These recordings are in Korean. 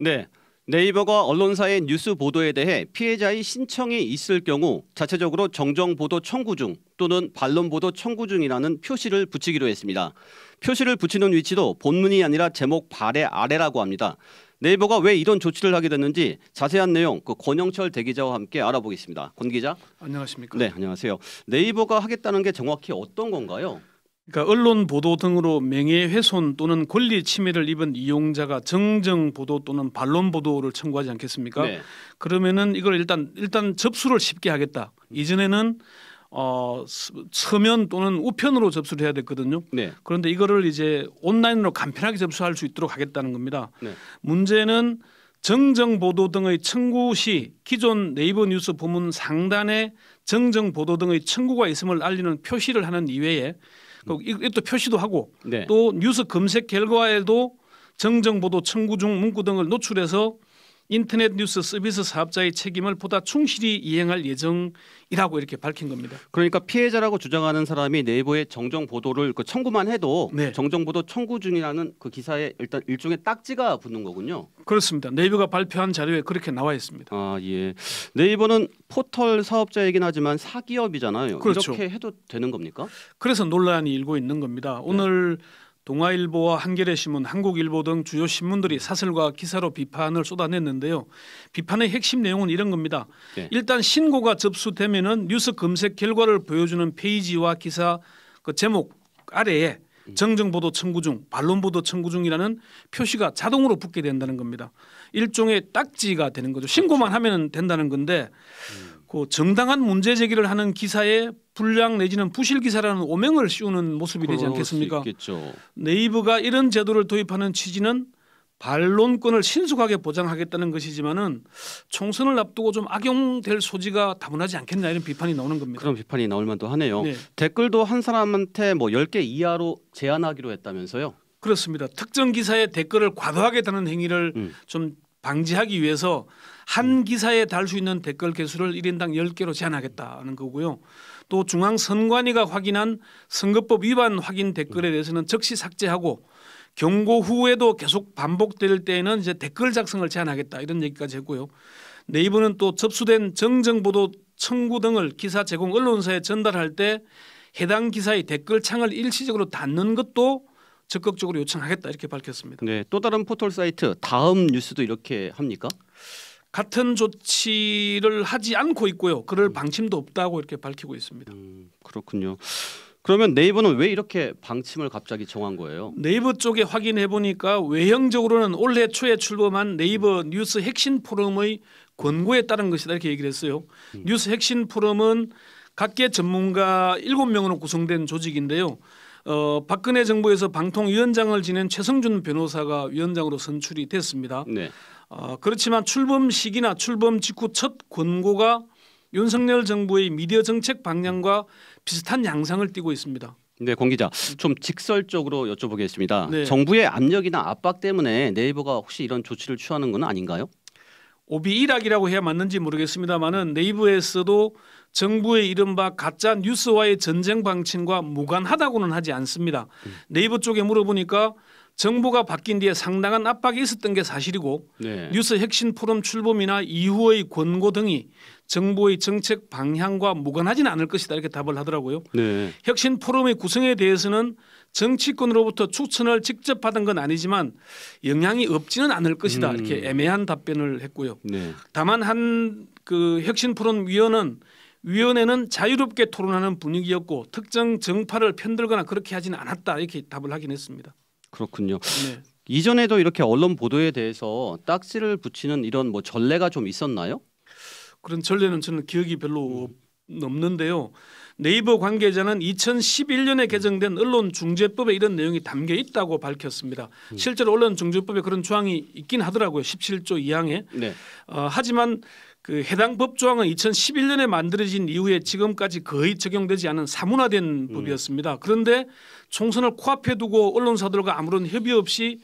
네. 네이버가 언론사의 뉴스 보도에 대해 피해자의 신청이 있을 경우 자체적으로 정정보도 청구 중 또는 반론보도 청구 중이라는 표시를 붙이기로 했습니다. 표시를 붙이는 위치도 본문이 아니라 제목 발의 아래라고 합니다. 네이버가 왜 이런 조치를 하게 됐는지 자세한 내용 권영철 대기자와 함께 알아보겠습니다. 권 기자. 안녕하십니까. 네, 안녕하세요. 네이버가 하겠다는 게 정확히 어떤 건가요? 그러니까 언론 보도 등으로 명예훼손 또는 권리 침해를 입은 이용자가 정정 보도 또는 반론 보도를 청구하지 않겠습니까? 네. 그러면은 이걸 일단 접수를 쉽게 하겠다. 이전에는 서면 또는 우편으로 접수를 해야 됐거든요. 네. 그런데 이거를 이제 온라인으로 간편하게 접수할 수 있도록 하겠다는 겁니다. 네. 문제는 정정 보도 등의 청구 시 기존 네이버 뉴스 부문 상단에 정정 보도 등의 청구가 있음을 알리는 표시를 하는 이외에 이것도 표시도 하고 네. 또 뉴스 검색 결과에도 정정 보도 청구 중 문구 등을 노출해서 인터넷 뉴스 서비스 사업자의 책임을 보다 충실히 이행할 예정이라고 이렇게 밝힌 겁니다. 그러니까 피해자라고 주장하는 사람이 네이버에 정정 보도를 청구만 해도 네. 정정 보도 청구 중이라는 그 기사에 일단 일종의 딱지가 붙는 거군요. 그렇습니다. 네이버가 발표한 자료에 그렇게 나와 있습니다. 아, 예. 네이버는 포털 사업자이긴 하지만 사기업이잖아요. 그렇죠. 이렇게 해도 되는 겁니까? 그래서 논란이 일고 있는 겁니다. 오늘 동아일보와 한겨레신문, 한국일보 등 주요 신문들이 사설과 기사로 비판을 쏟아냈는데요. 비판의 핵심 내용은 이런 겁니다. 네. 일단 신고가 접수되면은 뉴스 검색 결과를 보여주는 페이지와 기사 그 제목 아래에 정정보도 청구 중, 반론보도 청구 중이라는 표시가 자동으로 붙게 된다는 겁니다. 일종의 딱지가 되는 거죠. 신고만 하면 된다는 건데 그 정당한 문제 제기를 하는 기사에 불량 내지는 부실 기사라는 오명을 씌우는 모습이 되지 않겠습니까? 네이버가 이런 제도를 도입하는 취지는 반론권을 신속하게 보장하겠다는 것이지만은 총선을 앞두고 좀 악용될 소지가 다분하지 않겠나 이런 비판이 나오는 겁니다. 그런 비판이 나올 만도 하네요. 네. 댓글도 한 사람한테 뭐 10개 이하로 제한하기로 했다면서요? 그렇습니다. 특정 기사에 댓글을 과도하게 다는 행위를 좀 방지하기 위해서 한 기사에 달 수 있는 댓글 개수를 1인당 10개로 제한하겠다는 거고요. 또 중앙선관위가 확인한 선거법 위반 확인 댓글에 대해서는 즉시 삭제하고 경고 후에도 계속 반복될 때에는 이제 댓글 작성을 제한하겠다 이런 얘기까지 했고요. 네이버는 또 접수된 정정보도 청구 등을 기사 제공 언론사에 전달할 때 해당 기사의 댓글 창을 일시적으로 닫는 것도 적극적으로 요청하겠다 이렇게 밝혔습니다. 네, 또 다른 포털 사이트 다음 뉴스도 이렇게 합니까? 같은 조치를 하지 않고 있고요. 그럴 방침도 없다고 이렇게 밝히고 있습니다. 그렇군요. 그러면 네이버는 왜 이렇게 방침을 갑자기 정한 거예요? 네이버 쪽에 확인해 보니까 외형적으로는 올해 초에 출범한 네이버 뉴스 핵심 포럼의 권고에 따른 것이다 이렇게 얘기를 했어요. 뉴스 핵심 포럼은 각계 전문가 7명으로 구성된 조직인데요. 박근혜 정부에서 방통위원장을 지낸 최성준 변호사가 위원장으로 선출이 됐습니다. 네. 그렇지만 출범 시기나 출범 직후 첫 권고가 윤석열 정부의 미디어 정책 방향과 비슷한 양상을 띠고 있습니다. 네, 권 기자. 좀 직설적으로 여쭤보겠습니다. 네. 정부의 압력이나 압박 때문에 네이버가 혹시 이런 조치를 취하는 건 아닌가요? 오비일학이라고 해야 맞는지 모르겠습니다만은 네이버에서도 정부의 이른바 가짜 뉴스와의 전쟁 방침과 무관하다고는 하지 않습니다. 네이버 쪽에 물어보니까 정부가 바뀐 뒤에 상당한 압박이 있었던 게 사실이고 네. 뉴스 핵심 포럼 출범이나 이후의 권고 등이 정부의 정책 방향과 무관하지는 않을 것이다 이렇게 답을 하더라고요. 네. 혁신 포럼의 구성에 대해서는 정치권으로부터 추천을 직접 받은 건 아니지만 영향이 없지는 않을 것이다 이렇게 애매한 답변을 했고요. 네. 다만 한 그 혁신 포럼 위원회는 자유롭게 토론하는 분위기였고 특정 정파를 편들거나 그렇게 하지는 않았다 이렇게 답을 하긴 했습니다. 그렇군요. 네. 이전에도 이렇게 언론 보도에 대해서 딱지를 붙이는 이런 뭐 전례가 좀 있었나요? 그런 전례는 저는 기억이 별로 없는데요. 네이버 관계자는 2011년에 개정된 언론중재법에 이런 내용이 담겨 있다고 밝혔습니다. 실제로 언론중재법에 그런 조항이 있긴 하더라고요. 17조 2항에. 네. 하지만 그 해당 법조항은 2011년에 만들어진 이후에 지금까지 거의 적용되지 않은 사문화된 법이었습니다. 그런데 총선을 코앞에 두고 언론사들과 아무런 협의 없이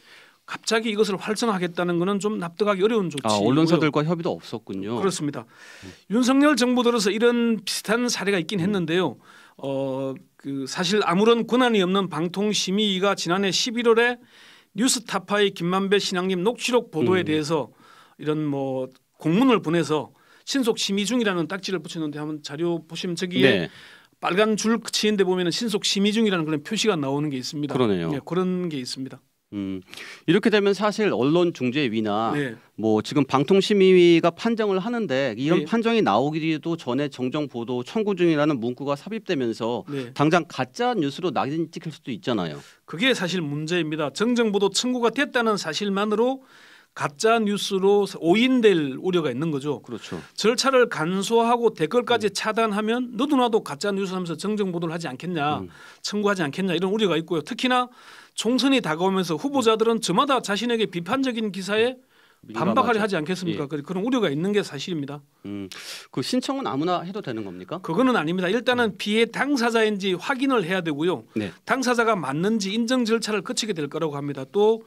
갑자기 이것을 활성화하겠다는 것은 좀 납득하기 어려운 조치고요. 언론사들과 협의도 없었군요. 그렇습니다. 윤석열 정부 들어서 이런 비슷한 사례가 있긴 했는데요. 사실 아무런 권한이 없는 방통심의위가 지난해 11월에 뉴스타파의 김만배 신앙님 녹취록 보도에 대해서 이런 뭐 공문을 보내서 신속 심의 중이라는 딱지를 붙였는데 한번 자료 보시면 저기에 네. 빨간 줄 치는데 보면은 신속 심의 중이라는 그런 표시가 나오는 게 있습니다. 그러네요. 네, 그런 게 있습니다. 이렇게 되면 사실 언론중재위나 네. 뭐 지금 방통심의위가 판정을 하는데 이런 네. 판정이 나오기도 전에 정정보도 청구 중이라는 문구가 삽입되면서 네. 당장 가짜 뉴스로 낙인 찍힐 수도 있잖아요. 그게 사실 문제입니다. 정정보도 청구가 됐다는 사실만으로 가짜 뉴스로 오인될 우려가 있는 거죠. 그렇죠. 절차를 간소화하고 댓글까지 차단하면 너도나도 가짜 뉴스 하면서 정정 보도를 하지 않겠냐, 청구하지 않겠냐 이런 우려가 있고요. 특히나 총선이 다가오면서 후보자들은 저마다 자신에게 비판적인 기사에 반박하려 민감하죠. 하지 않겠습니까? 그런 우려가 있는 게 사실입니다. 그 신청은 아무나 해도 되는 겁니까? 그거는 아닙니다. 일단은 피해 당사자인지 확인을 해야 되고요. 네. 당사자가 맞는지 인정 절차를 거치게 될 거라고 합니다. 또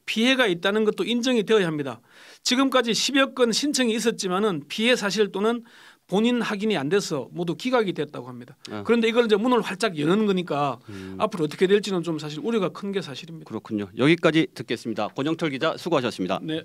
피해가 있다는 것도 인정이 되어야 합니다. 지금까지 10여 건 신청이 있었지만은 피해 사실 또는 본인 확인이 안 돼서 모두 기각이 됐다고 합니다. 그런데 이걸 이제 문을 활짝 여는 거니까 앞으로 어떻게 될지는 좀 사실 우려가 큰 게 사실입니다. 그렇군요. 여기까지 듣겠습니다. 권영철 기자 수고하셨습니다. 네.